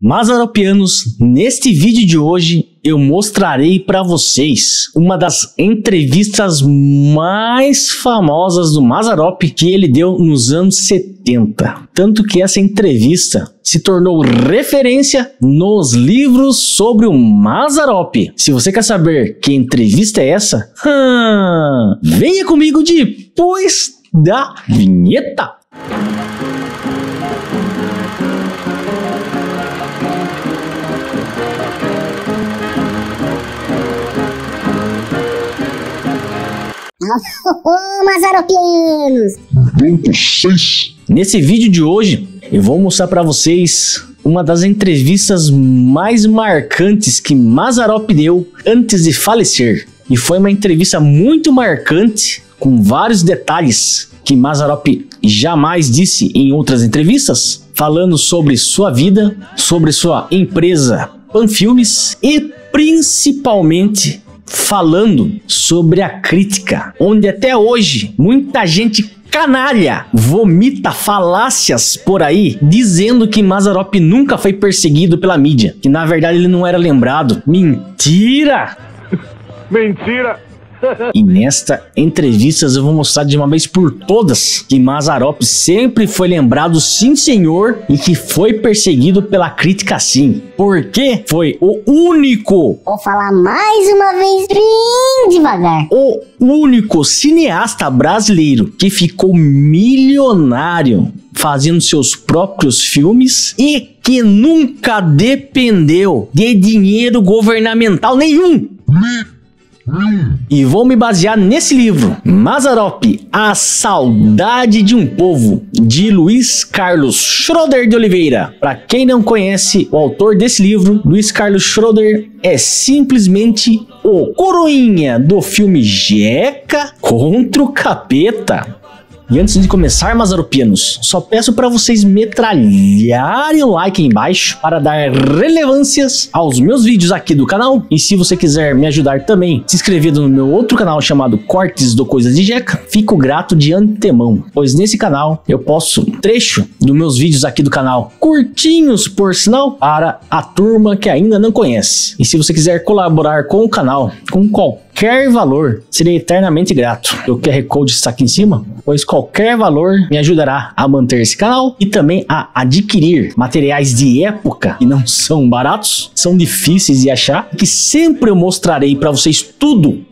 Mazaropianos, neste vídeo de hoje eu mostrarei para vocês uma das entrevistas mais famosas do Mazzaropi que ele deu nos anos 70. Tanto que essa entrevista se tornou referência nos livros sobre o Mazzaropi. Se você quer saber que entrevista é essa, venha comigo depois da vinheta. Mazzaropianos! Nesse vídeo de hoje eu vou mostrar para vocês uma das entrevistas mais marcantes que Mazzaropi deu antes de falecer. E foi uma entrevista muito marcante, com vários detalhes que Mazzaropi jamais disse em outras entrevistas, falando sobre sua vida, sobre sua empresa Panfilmes e principalmente falando sobre a crítica, onde até hoje muita gente canalha vomita falácias por aí, dizendo que Mazzaropi nunca foi perseguido pela mídia, que na verdade ele não era lembrado. Mentira! Mentira! E nesta entrevista eu vou mostrar de uma vez por todas que Mazzaropi sempre foi lembrado, sim senhor, e que foi perseguido pela crítica sim, porque foi o único, Vou falar mais uma vez bem devagar, o único cineasta brasileiro que ficou milionário fazendo seus próprios filmes e que nunca dependeu de dinheiro governamental nenhum. E vou me basear nesse livro, Mazzaropi, A Saudade de um Povo, de Luiz Carlos Schroeder de Oliveira. Para quem não conhece o autor desse livro, Luiz Carlos Schroeder é simplesmente o coroinha do filme Jeca contra o Capeta. E antes de começar, Mazzaropianos, só peço para vocês metralharem o like aí embaixo para dar relevâncias aos meus vídeos aqui do canal. E se você quiser me ajudar também, se inscrevendo no meu outro canal chamado Cortes do Coisas de Jeca, fico grato de antemão, pois nesse canal eu posto trecho dos meus vídeos aqui do canal, curtinhos por sinal, para a turma que ainda não conhece. E se você quiser colaborar com o canal, com qualquer valor, serei eternamente grato. O QR Code está aqui em cima, pois qualquer valor me ajudará a manter esse canal e também a adquirir materiais de época que não são baratos, são difíceis de achar, que sempre eu mostrarei para vocês tudo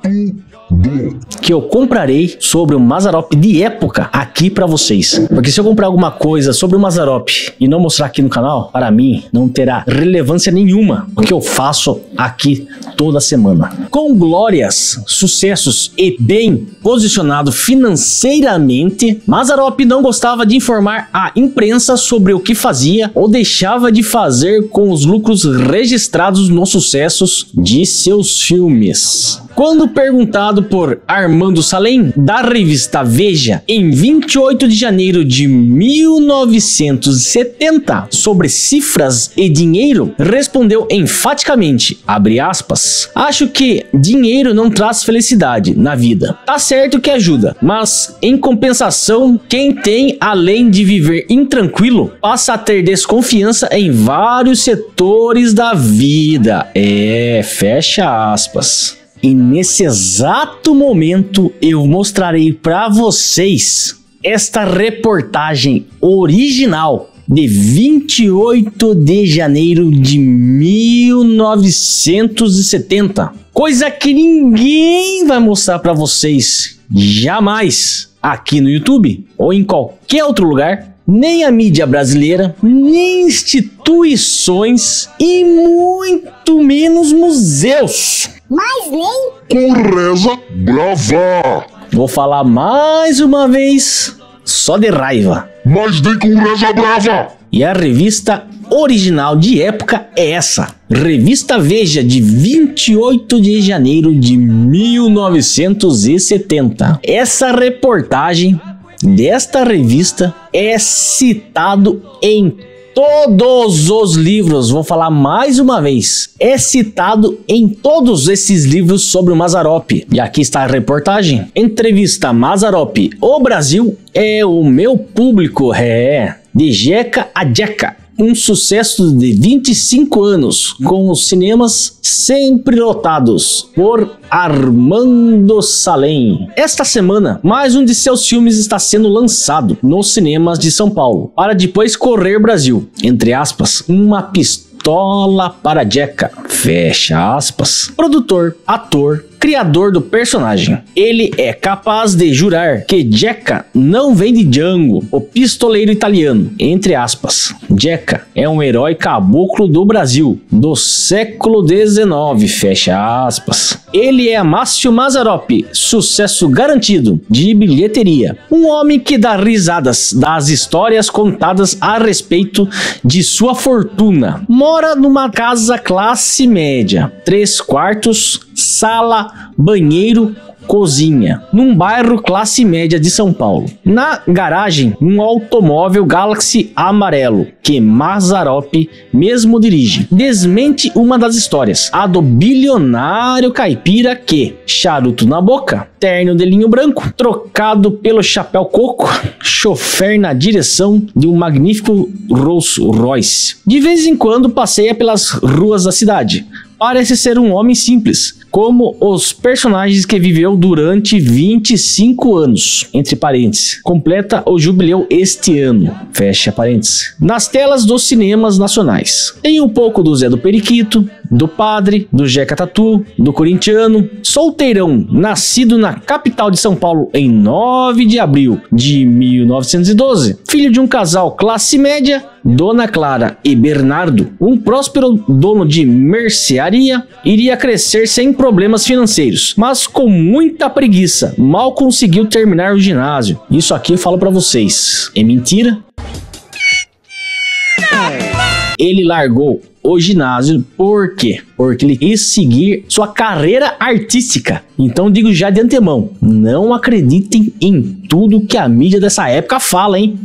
que eu comprarei sobre o Mazzaropi de época aqui para vocês. Porque se eu comprar alguma coisa sobre o Mazzaropi e não mostrar aqui no canal, para mim não terá relevância nenhuma o que eu faço aqui toda semana. Com glórias, sucessos e bem posicionado financeiramente, Mazzaropi não gostava de informar a imprensa sobre o que fazia ou deixava de fazer com os lucros registrados nos sucessos de seus filmes. Quando perguntado por Armando Salem, da revista Veja, em 28 de janeiro de 1970, sobre cifras e dinheiro, respondeu enfaticamente, abre aspas, acho que dinheiro não traz felicidade na vida. Tá certo que ajuda, mas em compensação, quem tem, além de viver intranquilo, passa a ter desconfiança em vários setores da vida. Fecha aspas. E nesse exato momento eu mostrarei para vocês esta reportagem original de 28 de janeiro de 1970. Coisa que ninguém vai mostrar para vocês jamais aqui no YouTube ou em qualquer outro lugar. Nem a mídia brasileira, nem instituições e muito menos museus. mas nem Com reza brava! Vou falar mais uma vez, só de raiva. Mas nem com reza brava! E a revista original de época é essa. Revista Veja, de 28 de janeiro de 1970. Essa reportagem desta revista é citado em todos os livros. Vou falar mais uma vez, é citado em todos esses livros sobre o Mazzaropi. E aqui está a reportagem. Entrevista Mazzaropi: o Brasil é o meu público, de Jeca a Jeca. um sucesso de 25 anos, com os cinemas sempre lotados por Armando Salem. Esta semana, mais um de seus filmes está sendo lançado nos cinemas de São Paulo, para depois correr Brasil. Entre aspas, uma pistola para Jeca, fecha aspas. Produtor, ator, criador do personagem. Ele é capaz de jurar que Jeca não vem de Django, o pistoleiro italiano, entre aspas. Jeca é um herói caboclo do Brasil, do século XIX, fecha aspas. Ele é Márcio Mazzaropi, sucesso garantido de bilheteria. Um homem que dá risadas das histórias contadas a respeito de sua fortuna. Mora numa casa classe média, 3 quartos, sala, banheiro, cozinha, num bairro classe média de São Paulo. Na garagem, um automóvel Galaxy amarelo, que Mazzaropi mesmo dirige. Desmente uma das histórias, a do bilionário caipira que, charuto na boca, terno de linho branco, trocado pelo chapéu coco, chofer na direção de um magnífico Rolls Royce. De vez em quando passeia pelas ruas da cidade. Parece ser um homem simples, como os personagens que viveu durante 25 anos, entre parênteses. Completa o jubileu este ano, fecha parênteses. Nas telas dos cinemas nacionais. Tem um pouco do Zé do Periquito, do Padre, do Jeca Tatu, do Corintiano. Solteirão, nascido na capital de São Paulo em 9 de abril de 1912. Filho de um casal classe média, Dona Clara e Bernardo, um próspero dono de mercearia, iria crescer sem problemas financeiros, mas com muita preguiça, mal conseguiu terminar o ginásio. Isso aqui eu falo pra vocês, é mentira? Ele largou o ginásio por quê? Porque ele quis seguir sua carreira artística. Então digo já de antemão, não acreditem em tudo que a mídia dessa época fala, hein?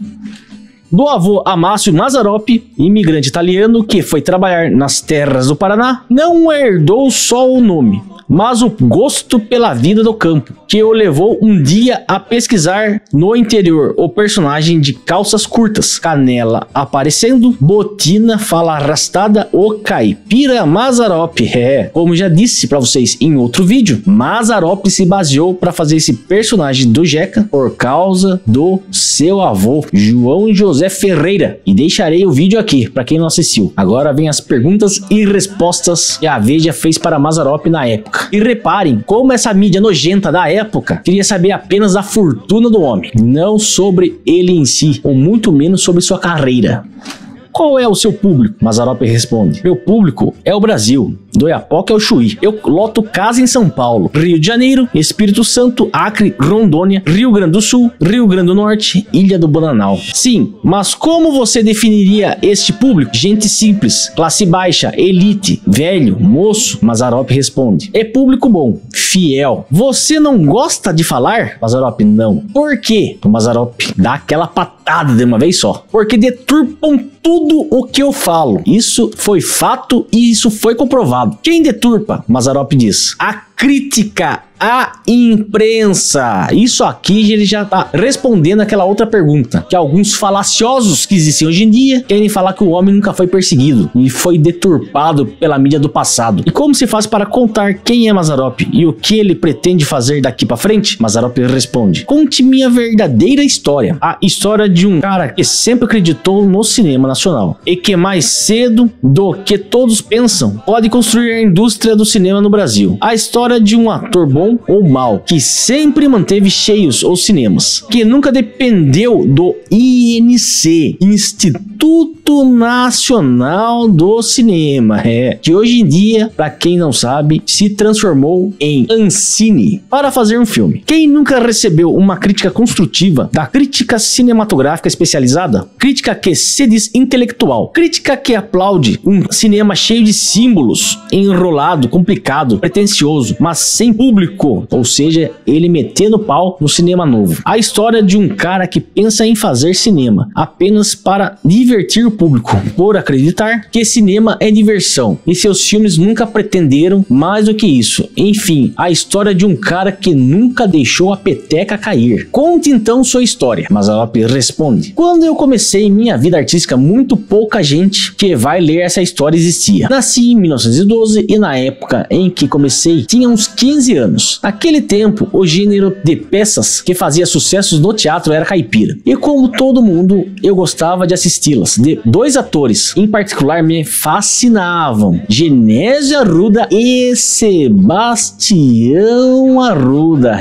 Do avô Márcio Mazzaropi, imigrante italiano que foi trabalhar nas terras do Paraná, não herdou só o nome, mas o gosto pela vida do campo, que o levou um dia a pesquisar no interior o personagem de calças curtas, canela aparecendo, botina, fala arrastada, o caipira Mazzaropi. Como já disse para vocês em outro vídeo, Mazzaropi se baseou para fazer esse personagem do Jeca por causa do seu avô, João José Ferreira. E deixarei o vídeo aqui para quem não assistiu. Agora vem as perguntas e respostas que a Veja fez para Mazzaropi na época. E reparem como essa mídia nojenta da época queria saber apenas da fortuna do homem, não sobre ele em si, ou muito menos sobre sua carreira. Qual é o seu público? Mazzaropi responde: meu público é o Brasil, do Iapoca ao Chuí. Eu loto casa em São Paulo, Rio de Janeiro, Espírito Santo, Acre, Rondônia, Rio Grande do Sul, Rio Grande do Norte, Ilha do Bananal. Sim, mas como você definiria este público? Gente simples, classe baixa, elite, velho, moço? Mazzaropi responde: é público bom, fiel. Você não gosta de falar? Mazzaropi: não. Por quê? O Mazzaropi dá aquela patada de uma vez só. Porque deturpam tudo o que eu falo. Isso foi fato e isso foi comprovado. Quem deturpa? Mazzaropi diz: a crítica à imprensa. Isso aqui ele já tá respondendo aquela outra pergunta, que alguns falaciosos que existem hoje em dia querem falar que o homem nunca foi perseguido e foi deturpado pela mídia do passado. E como se faz para contar quem é Mazzaropi e o que ele pretende fazer daqui para frente? Mazzaropi responde: conte minha verdadeira história, a história de um cara que sempre acreditou no cinema nacional e que mais cedo do que todos pensam pode construir a indústria do cinema no Brasil. A história de um ator bom ou mal, que sempre manteve cheios os cinemas, que nunca dependeu do INC, Instituto Nacional do Cinema, que hoje em dia, para quem não sabe, se transformou em Ancine, para fazer um filme. Quem nunca recebeu uma crítica construtiva da crítica cinematográfica especializada? Crítica que se diz intelectual, crítica que aplaude um cinema cheio de símbolos, enrolado, complicado, pretensioso, famoso, mas sem público, ou seja, ele metendo pau no cinema novo. A história de um cara que pensa em fazer cinema apenas para divertir o público, por acreditar que cinema é diversão, e seus filmes nunca pretenderam mais do que isso. Enfim, a história de um cara que nunca deixou a peteca cair. Conte então sua história. Mazzaropi responde: quando eu comecei minha vida artística, muito pouca gente que vai ler essa história existia. Nasci em 1912 e na época em que comecei tinha uns 15 anos. Naquele tempo, o gênero de peças que fazia sucessos no teatro era caipira. E como todo mundo, eu gostava de assisti-las. De dois atores, em particular, me fascinavam: Genésio Arruda e Sebastião Arruda.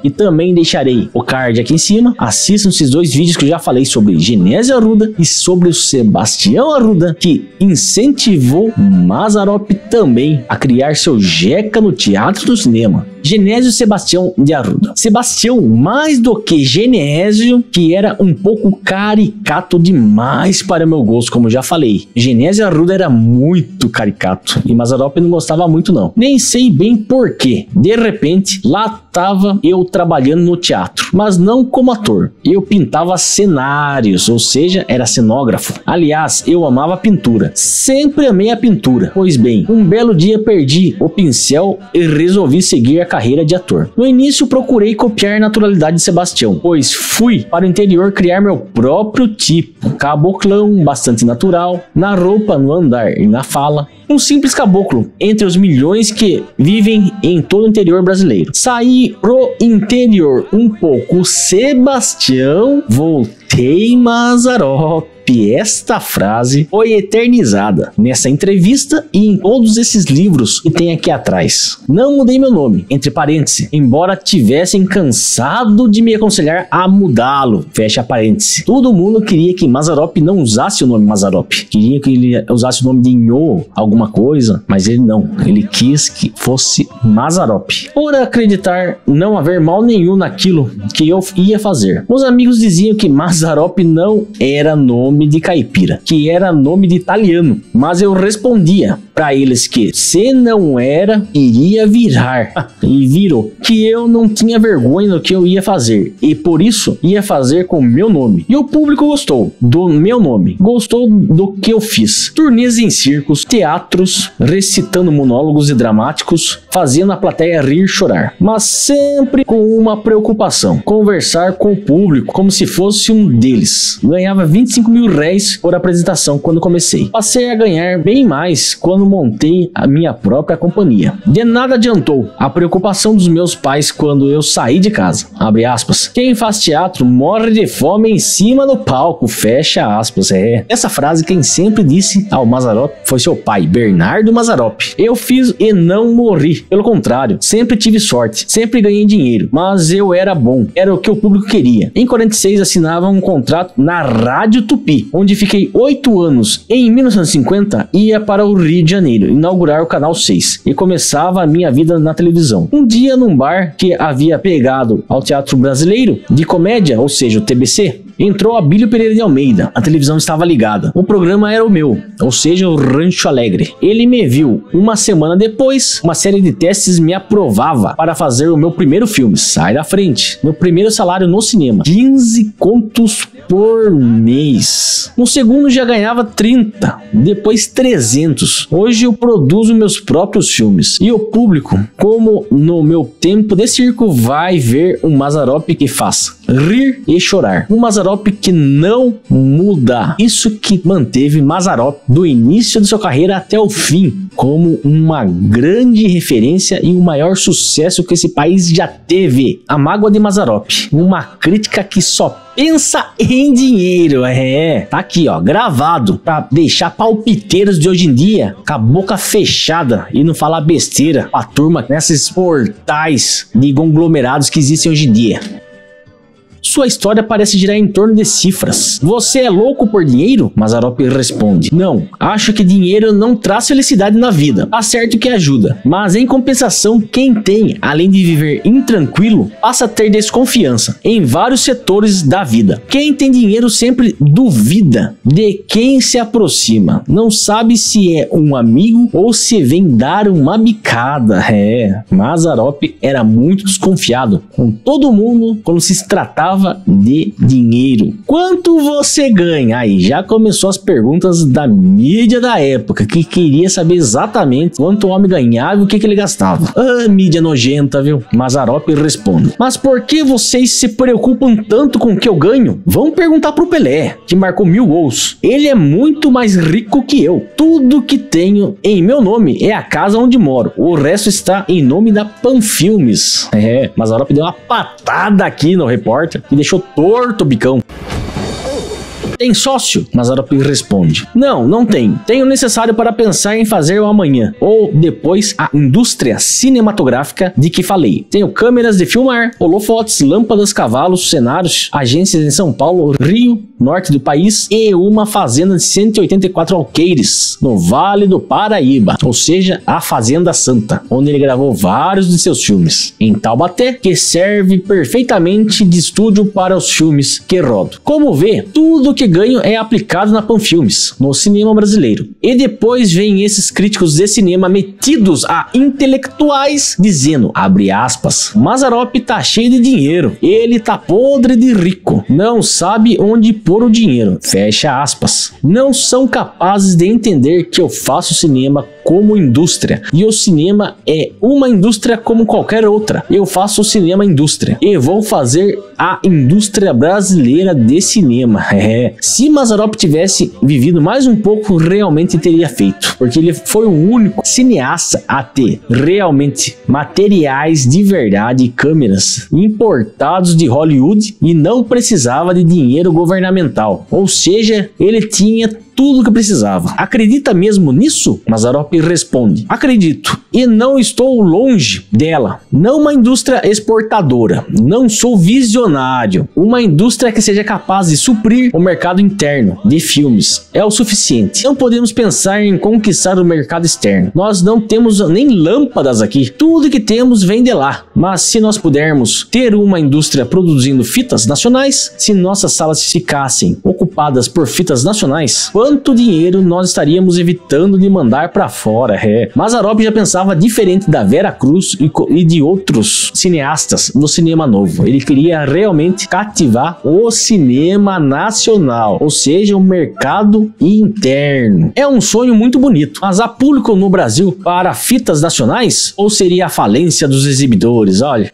E também deixarei o card aqui em cima. Assistam esses dois vídeos que eu já falei sobre Genésio Arruda e sobre o Sebastião Arruda, que incentivou Mazzaropi também a criar seu Jeca no teatro do cinema. Genésio Sebastião de Arruda. Sebastião, mais do que Genésio, que era um pouco caricato demais para meu gosto, como já falei. Genésio Arruda era muito caricato e Mazzaropi não gostava muito não. Nem sei bem porquê. De repente, lá estava eu trabalhando no teatro, mas não como ator. Eu pintava cenários, ou seja, era cenógrafo. Aliás, eu amava pintura. Sempre amei a pintura. Pois bem, um belo dia perdi o pincel e resolvi seguir a carreira de ator. No início procurei copiar a naturalidade de Sebastião, pois fui para o interior criar meu próprio tipo. Caboclão, bastante natural, na roupa, no andar e na fala. Um simples caboclo entre os milhões que vivem em todo o interior brasileiro. Saí pro interior um pouco Sebastião, voltei Mazzaropi. Esta frase foi eternizada nessa entrevista e em todos esses livros que tem aqui atrás. Não mudei meu nome, entre parênteses, embora tivessem cansado de me aconselhar a mudá-lo, fecha parênteses. Todo mundo queria que Mazzaropi não usasse o nome Mazzaropi, queria que ele usasse o nome de Nhô, alguma coisa, mas ele não, ele quis que fosse Mazzaropi. Por acreditar não haver mal nenhum naquilo que eu ia fazer. Os amigos diziam que Mazzaropi não era nome de caipira, que era nome de italiano, mas eu respondia para eles que se não era, iria virar. E virou. Que eu não tinha vergonha do que eu ia fazer e por isso ia fazer com meu nome. E o público gostou do meu nome, gostou do que eu fiz. Turnês em circos, teatros, recitando monólogos e dramáticos, fazendo a plateia rir e chorar, mas sempre com uma preocupação: conversar com o público como se fosse um deles. Ganhava 25 mil réis por apresentação quando comecei. Passei a ganhar bem mais quando montei a minha própria companhia. De nada adiantou a preocupação dos meus pais quando eu saí de casa. Abre aspas. Quem faz teatro morre de fome em cima do palco. Fecha aspas. Essa frase quem sempre disse ao Mazzaropi foi seu pai, Bernardo Mazzaropi. Eu fiz e não morri. Pelo contrário, sempre tive sorte, sempre ganhei dinheiro, mas eu era bom. Era o que o público queria. Em 46 assinava um contrato na Rádio Tupi, onde fiquei 8 anos. Em 1950 ia para o Rio de Janeiro inaugurar o Canal 6 e começava a minha vida na televisão. Um dia num bar que havia pegado ao Teatro Brasileiro de Comédia, ou seja, o TBC, entrou Abílio Pereira de Almeida. A televisão estava ligada. O programa era o meu, ou seja, o Rancho Alegre. Ele me viu. Uma semana depois, uma série de testes me aprovava para fazer o meu primeiro filme, Sai da Frente. Meu primeiro salário no cinema, 15 contos por mês. No segundo já ganhava 30, depois 300. Hoje eu produzo meus próprios filmes. E o público, como no meu tempo de circo, vai ver um Mazzaropi que faz rir e chorar. Um Mazzaropi que não muda. Isso que manteve Mazzaropi do início de sua carreira até o fim como uma grande referência e o maior sucesso que esse país já teve. A mágoa de Mazzaropi, uma crítica que só pensa em dinheiro. Tá aqui ó, gravado pra deixar palpiteiros de hoje em dia com a boca fechada e não falar besteira pra turma nesses portais de conglomerados que existem hoje em dia. Sua história parece girar em torno de cifras. Você é louco por dinheiro? Mazzaropi responde: não, acho que dinheiro não traz felicidade na vida. Tá certo que ajuda, mas em compensação, quem tem, além de viver intranquilo, passa a ter desconfiança em vários setores da vida. Quem tem dinheiro sempre duvida de quem se aproxima. Não sabe se é um amigo ou se vem dar uma bicada. Mazzaropi era muito desconfiado com todo mundo quando se tratava de dinheiro. Quanto você ganha? Aí já começou as perguntas da mídia da época, que queria saber exatamente quanto o homem ganhava e o que ele gastava. Ah, mídia nojenta, viu? Mazzaropi responde: mas por que vocês se preocupam tanto com o que eu ganho? Vão perguntar pro Pelé, que marcou 1000 gols. Ele é muito mais rico que eu. Tudo que tenho em meu nome é a casa onde moro. O resto está em nome da Panfilmes. Mazzaropi deu uma patada aqui no repórter e deixou torto o bicão. Tem sócio? Mazzaropi responde: não, não tenho. Tenho o necessário para pensar em fazer o amanhã ou depois a indústria cinematográfica de que falei. Tenho câmeras de filmar, holofotes, lâmpadas, cavalos, cenários, agências em São Paulo, Rio, norte do país e uma fazenda de 184 alqueires no Vale do Paraíba, ou seja, a Fazenda Santa, onde ele gravou vários de seus filmes. Em Taubaté, que serve perfeitamente de estúdio para os filmes que rodo. Como vê, tudo que ganho é aplicado na Panfilmes, no cinema brasileiro. E depois vem esses críticos de cinema metidos a intelectuais dizendo, abre aspas, Mazzaropi tá cheio de dinheiro, ele tá podre de rico, não sabe onde pôr o dinheiro, fecha aspas. Não são capazes de entender que eu faço cinema como indústria, e o cinema é uma indústria como qualquer outra. Eu faço o cinema indústria e vou fazer a indústria brasileira de cinema. Se Mazzaropi tivesse vivido mais um pouco, realmente teria feito, porque ele foi o único cineasta a ter realmente materiais de verdade e câmeras importados de Hollywood e não precisava de dinheiro governamental, ou seja, ele tinha tudo que precisava. Acredita mesmo nisso? Mazzaropi responde: acredito, e não estou longe dela. Não uma indústria exportadora, não sou visionário. Uma indústria que seja capaz de suprir o mercado interno de filmes é o suficiente. Não podemos pensar em conquistar o mercado externo. Nós não temos nem lâmpadas aqui. Tudo que temos vem de lá. Mas se nós pudermos ter uma indústria produzindo fitas nacionais, se nossas salas ficassem ocupadas por fitas nacionais, quanto dinheiro nós estaríamos evitando de mandar para fora. Mazzaropi já pensava diferente da Vera Cruz e de outros cineastas no cinema novo. Ele queria realmente cativar o cinema nacional, ou seja, o mercado interno. É um sonho muito bonito, mas há público no Brasil para fitas nacionais? Ou seria a falência dos exibidores? Olha.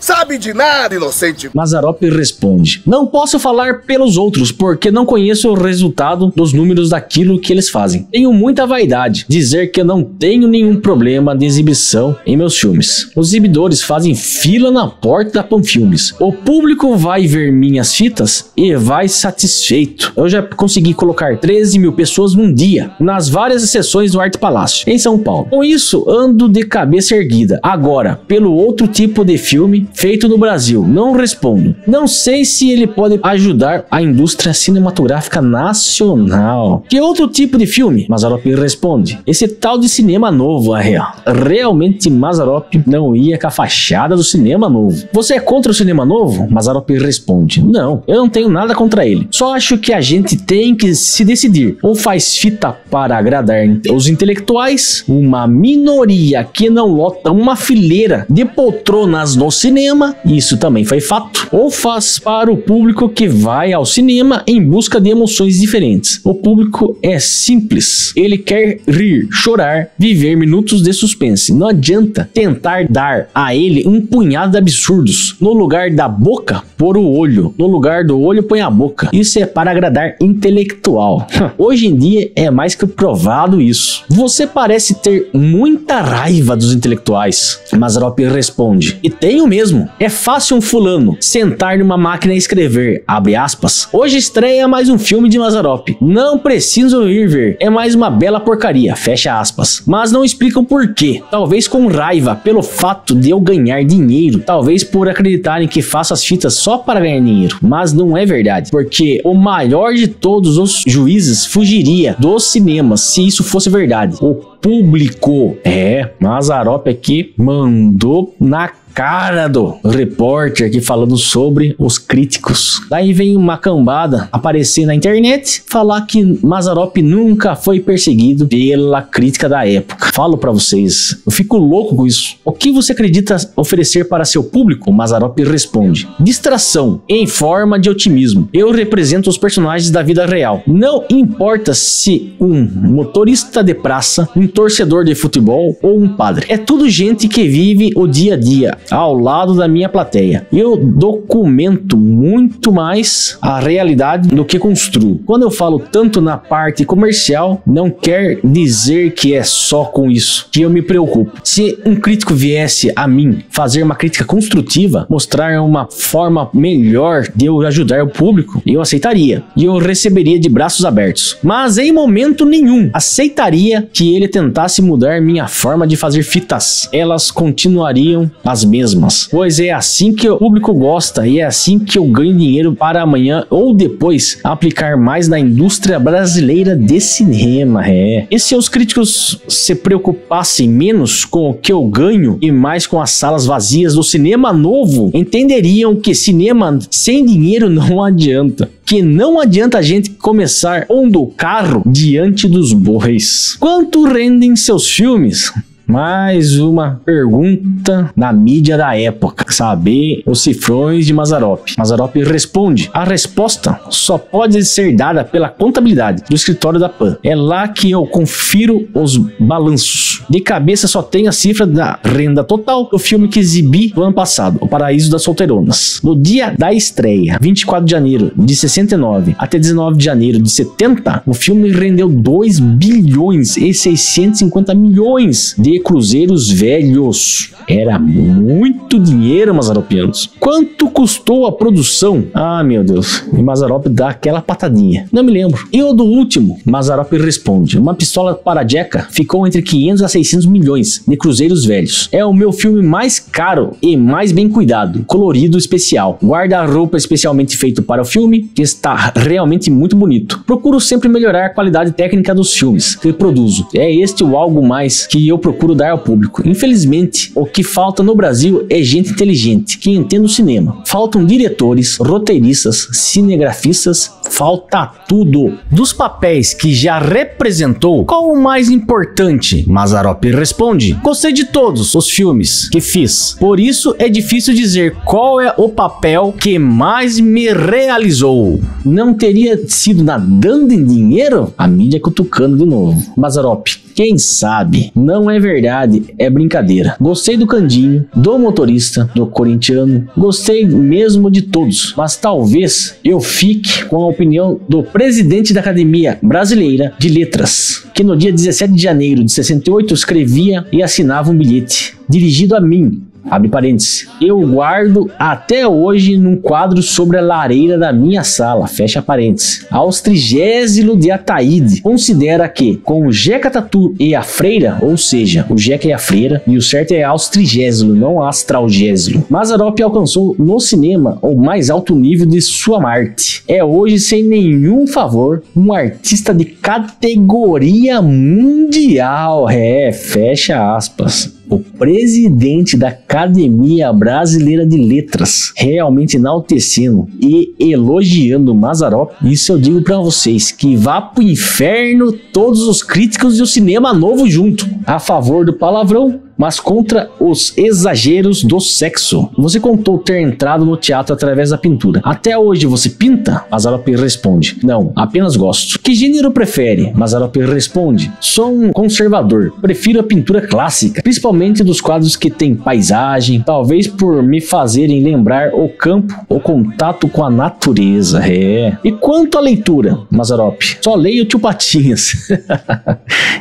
Sabe de nada, inocente. Mazzaropi responde: não posso falar pelos outros, porque não conheço o resultado dos números daquilo que eles fazem. Tenho muita vaidade dizer que eu não tenho nenhum problema de exibição em meus filmes. Os exibidores fazem fila na porta da Panfilmes. O público vai ver minhas fitas e vai satisfeito. Eu já consegui colocar 13 mil pessoas num dia, nas várias sessões do Arte Palácio, em São Paulo. Com isso, ando de cabeça erguida. Agora, pelo outro tipo de filme feito no Brasil, não respondo. Não sei se ele pode ajudar a indústria cinematográfica nacional. Que outro tipo de filme? Mazzaropi responde: esse tal de cinema novo. Realmente Mazzaropi não ia com a fachada do cinema novo. Você é contra o cinema novo? Mazzaropi responde: não, eu não tenho nada contra ele. Só acho que a gente tem que se decidir. Ou faz fita para agradar os intelectuais, uma minoria que não lota uma fileira de poltronas no cinema, isso também foi fato, ou faz para o público que vai ao cinema em busca de emoções diferentes. O público é simples, ele quer rir, chorar, viver minutos de suspense. Não adianta tentar dar a ele um punhado de absurdos. No lugar da boca, pôr o olho, no lugar do olho, põe a boca. Isso é para agradar intelectual. Hoje em dia é mais que provado isso. Você parece ter muita raiva dos intelectuais. Mazzaropi responde: e tenho mesmo. mesmo. É fácil um fulano sentar numa máquina e escrever, abre aspas. Hoje estreia mais um filme de Mazzaropi. Não precisam ir ver. É mais uma bela porcaria, fecha aspas. Mas não explicam por quê. Talvez com raiva pelo fato de eu ganhar dinheiro. Talvez por acreditarem que faço as fitas só para ganhar dinheiro. Mas não é verdade. Porque o maior de todos os juízes fugiria dos cinemas se isso fosse verdade. O público. Mazzaropi aqui mandou na cara do repórter aqui falando sobre os críticos. Daí vem uma cambada aparecer na internet falar que Mazzaropi nunca foi perseguido pela crítica da época. Falo pra vocês, eu fico louco com isso. O que você acredita oferecer para seu público? Mazzaropi responde: distração em forma de otimismo. Eu represento os personagens da vida real. Não importa se um motorista de praça, um torcedor de futebol ou um padre. É tudo gente que vive o dia a dia ao lado da minha plateia. Eu documento muito mais a realidade do que construo. Quando eu falo tanto na parte comercial, não quer dizer que é só com isso que eu me preocupo. Se um crítico viesse a mim fazer uma crítica construtiva, mostrar uma forma melhor de eu ajudar o público, eu aceitaria e eu receberia de braços abertos. Mas em momento nenhum aceitaria que ele tentasse mudar minha forma de fazer fitas. Elas continuariam as mesmas, pois é assim que o público gosta e é assim que eu ganho dinheiro para amanhã ou depois aplicar mais na indústria brasileira de cinema. E se os críticos se preocupassem menos com o que eu ganho e mais com as salas vazias do cinema novo, entenderiam que cinema sem dinheiro não adianta. Que não adianta a gente começar pondo o carro diante dos bois. Quanto rendem seus filmes? Mais uma pergunta na mídia da época. Saber os cifrões de Mazzaropi. Mazzaropi responde: a resposta só pode ser dada pela contabilidade do escritório da PAN. É lá que eu confiro os balanços. De cabeça só tenho a cifra da renda total do filme que exibi no ano passado, O Paraíso das Solteironas. No dia da estreia, 24 de janeiro de 69 até 19 de janeiro de 70, o filme rendeu 2 bilhões e 650 milhões de cruzeiros velhos. Era muito dinheiro, Mazzaropianos. Quanto custou a produção? Ah, meu Deus. E Mazzaropi dá aquela patadinha. Não me lembro. E o do último? Mazzaropi responde: uma pistola para Jeca ficou entre 500 a 600 milhões de cruzeiros velhos. É o meu filme mais caro e mais bem cuidado, colorido, especial. Guarda-roupa especialmente feito para o filme, que está realmente muito bonito. Procuro sempre melhorar a qualidade técnica dos filmes que produzo. É este o algo mais que eu procuro dar ao público. Infelizmente, o que falta no Brasil é gente inteligente, que entenda o cinema. Faltam diretores, roteiristas, cinegrafistas, falta tudo. Dos papéis que já representou, qual o mais importante? Mazzaropi responde: gostei de todos os filmes que fiz. Por isso é difícil dizer qual é o papel que mais me realizou. Não teria sido nadando em dinheiro? A mídia cutucando de novo. Mazzaropi: quem sabe? Não é verdade, é brincadeira. Gostei do Candinho, do Motorista, do Corintiano. Gostei mesmo de todos. Mas talvez eu fique com a opinião do presidente da Academia Brasileira de Letras, que no dia 17 de janeiro de 68 escrevia e assinava um bilhete dirigido a mim. Abre parênteses. Eu guardo até hoje num quadro sobre a lareira da minha sala. Fecha parênteses. Austrigésilo de Ataíde considera que com o Jeca Tatu e a Freira, ou seja, o Jeca e a Freira, e o certo é austrigésilo, não astralgésilo, Mazzaropi alcançou no cinema o mais alto nível de sua arte. É hoje, sem nenhum favor, um artista de categoria mundial. Fecha aspas. O presidente da Academia Brasileira de Letras realmente enaltecendo e elogiando Mazzaropi. Isso eu digo pra vocês, que vá pro inferno todos os críticos do cinema novo junto, a favor do palavrão, mas contra os exageros do sexo. Você contou ter entrado no teatro através da pintura. Até hoje você pinta? Mazzaropi responde: não, apenas gosto. Que gênero prefere? Mazzaropi responde: sou um conservador, prefiro a pintura clássica, principalmente dos quadros que tem paisagem, talvez por me fazerem lembrar o campo, o contato com a natureza. E quanto à leitura? Mazzaropi: só leio Tio Patinhas.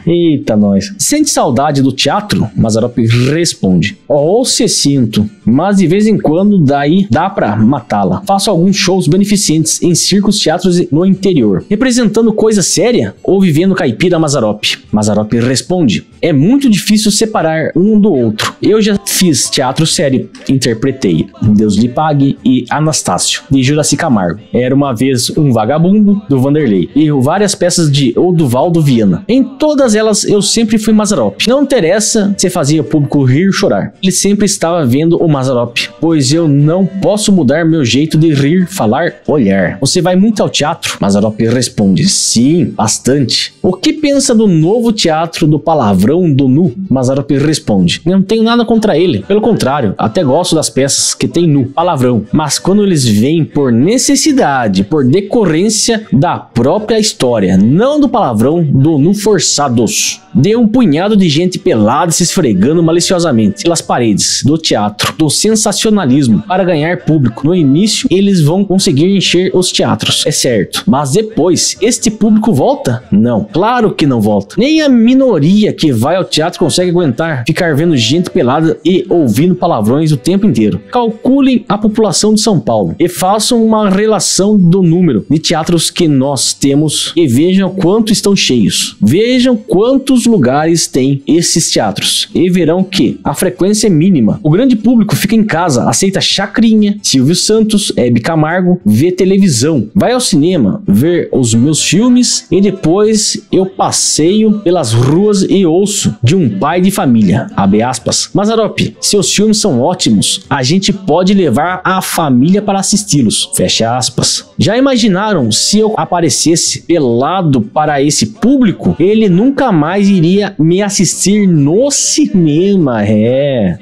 Eita nós. Sente saudade do teatro? Mazzaropi Mazzaropi responde: ó, se sinto, mas de vez em quando daí dá pra matá-la. Faço alguns shows beneficentes em circos, teatros no interior, representando coisa séria ou vivendo caipira. Mazzaropi. Mazzaropi responde: é muito difícil separar um do outro. Eu já fiz teatro sério, interpretei Deus lhe pague e Anastácio, de Juraci Camargo. Era uma vez um vagabundo, do Vanderlei, e várias peças de Oduvaldo Viana. Em todas elas eu sempre fui Mazzaropi. Não interessa se fazia o público rir ou chorar, ele sempre estava vendo o Mazzaropi, pois eu não posso mudar meu jeito de rir, falar, olhar. Você vai muito ao teatro? Mazzaropi responde: sim, bastante. O que pensa do novo teatro do palavrão do nu? Mazzaropi responde: não tenho nada contra ele, pelo contrário, até gosto das peças que tem nu, palavrão, mas quando eles vêm por necessidade, por decorrência da própria história, não do palavrão do nu forçados. Deu um punhado de gente pelada se esfregando maliciosamente pelas paredes do teatro, do sensacionalismo para ganhar público. No início eles vão conseguir encher os teatros, é certo, mas depois este público volta? Não, claro que não volta. Nem a minoria que vai ao teatro consegue aguentar ficar vendo gente pelada e ouvindo palavrões o tempo inteiro. Calculem a população de São Paulo e façam uma relação do número de teatros que nós temos e vejam quanto estão cheios. Vejam quantos lugares tem esses teatros e verão que a frequência é mínima. O grande público fica em casa, aceita Chacrinha, Silvio Santos, Hebe Camargo, vê televisão, vai ao cinema ver os meus filmes e depois eu passeio pelas ruas e ouço de um pai de família, abre aspas, Mazzaropi, seus filmes são ótimos, a gente pode levar a família para assisti-los, fecha aspas. Já imaginaram se eu aparecesse pelado para esse público? Ele nunca mais iria me assistir no cinema.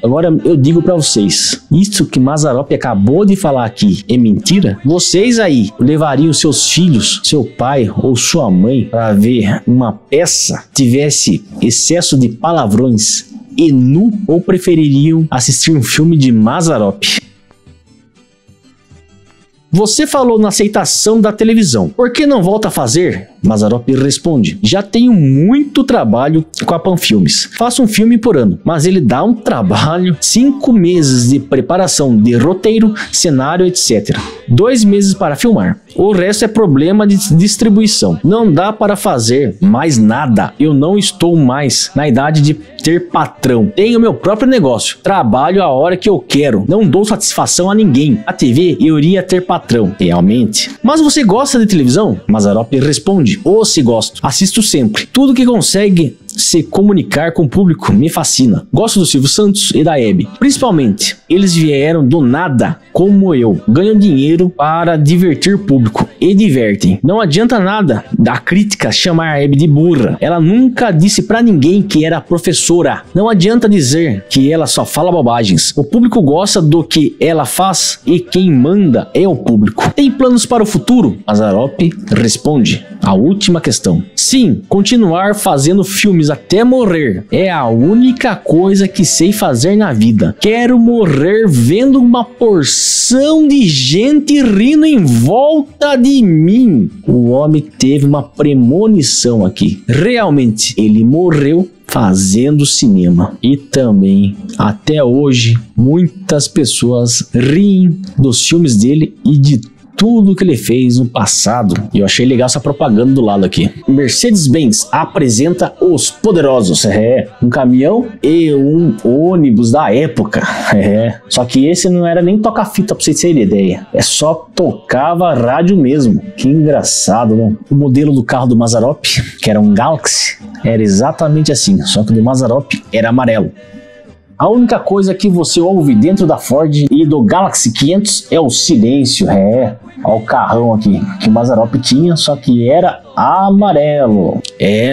Agora eu digo para vocês, isso que Mazzaropi acabou de falar aqui é mentira? Vocês aí levariam seus filhos, seu pai ou sua mãe para ver uma peça que tivesse excesso de palavrões e nu, ou prefeririam assistir um filme de Mazzaropi? Você falou na aceitação da televisão, por que não volta a fazer? Mazzaropi responde: já tenho muito trabalho com a Panfilmes, faço um filme por ano, mas ele dá um trabalho, 5 meses de preparação de roteiro, cenário, etc. 2 meses para filmar, o resto é problema de distribuição, não dá para fazer mais nada, eu não estou mais na idade de ter patrão, tenho meu próprio negócio, trabalho a hora que eu quero, não dou satisfação a ninguém, a TV eu iria ter patrão, realmente. Mas você gosta de televisão? Mazzaropi responde: se gosto, assisto sempre, tudo que consegue se comunicar com o público me fascina. Gosto do Silvio Santos e da Hebe, principalmente, eles vieram do nada, como eu, ganham dinheiro para divertir o público e divertem. Não adianta nada da crítica chamar a Hebe de burra, ela nunca disse pra ninguém que era professora. Não adianta dizer que ela só fala bobagens, o público gosta do que ela faz e quem manda é o público. Tem planos para o futuro? Mazzaropi responde a última questão: sim, continuar fazendo filmes até morrer é a única coisa que sei fazer na vida. Quero morrer vendo uma porção de gente rindo em volta de mim. O homem teve uma premonição aqui. Realmente, ele morreu fazendo cinema. E também, até hoje, muitas pessoas riem dos filmes dele e de tudo que ele fez no passado. E eu achei legal essa propaganda do lado aqui. Mercedes-Benz apresenta Os Poderosos. Um caminhão e um ônibus da época. Só que esse não era nem toca-fita, pra vocês terem ideia. Só tocava rádio mesmo. Que engraçado, não? O modelo do carro do Mazzaropi, que era um Galaxy, era exatamente assim. Só que o do Mazzaropi era amarelo. A única coisa que você ouve dentro da Ford e do Galaxy 500 é o silêncio. Olha o carrão aqui que o Mazzaropi tinha, só que era amarelo.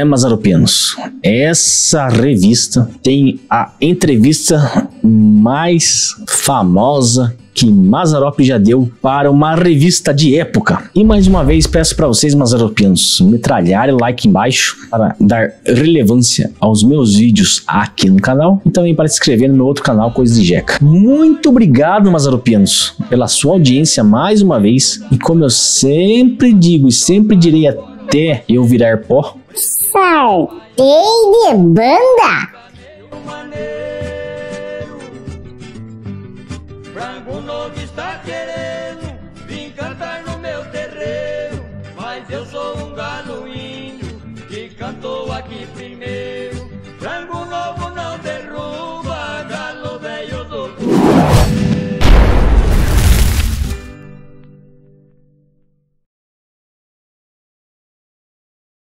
Mazzaropianos, essa revista tem a entrevista mais famosa que Mazzaropi já deu para uma revista de época. E mais uma vez peço para vocês, Mazzaropianos, metralharem o like embaixo para dar relevância aos meus vídeos aqui no canal e também para se inscrever no meu outro canal, Coisas de Jeca. Muito obrigado, Mazzaropianos, pela sua audiência mais uma vez, e como eu sempre digo e sempre direi até eu virar pó, Sorteio de banda. frango novo está querendo.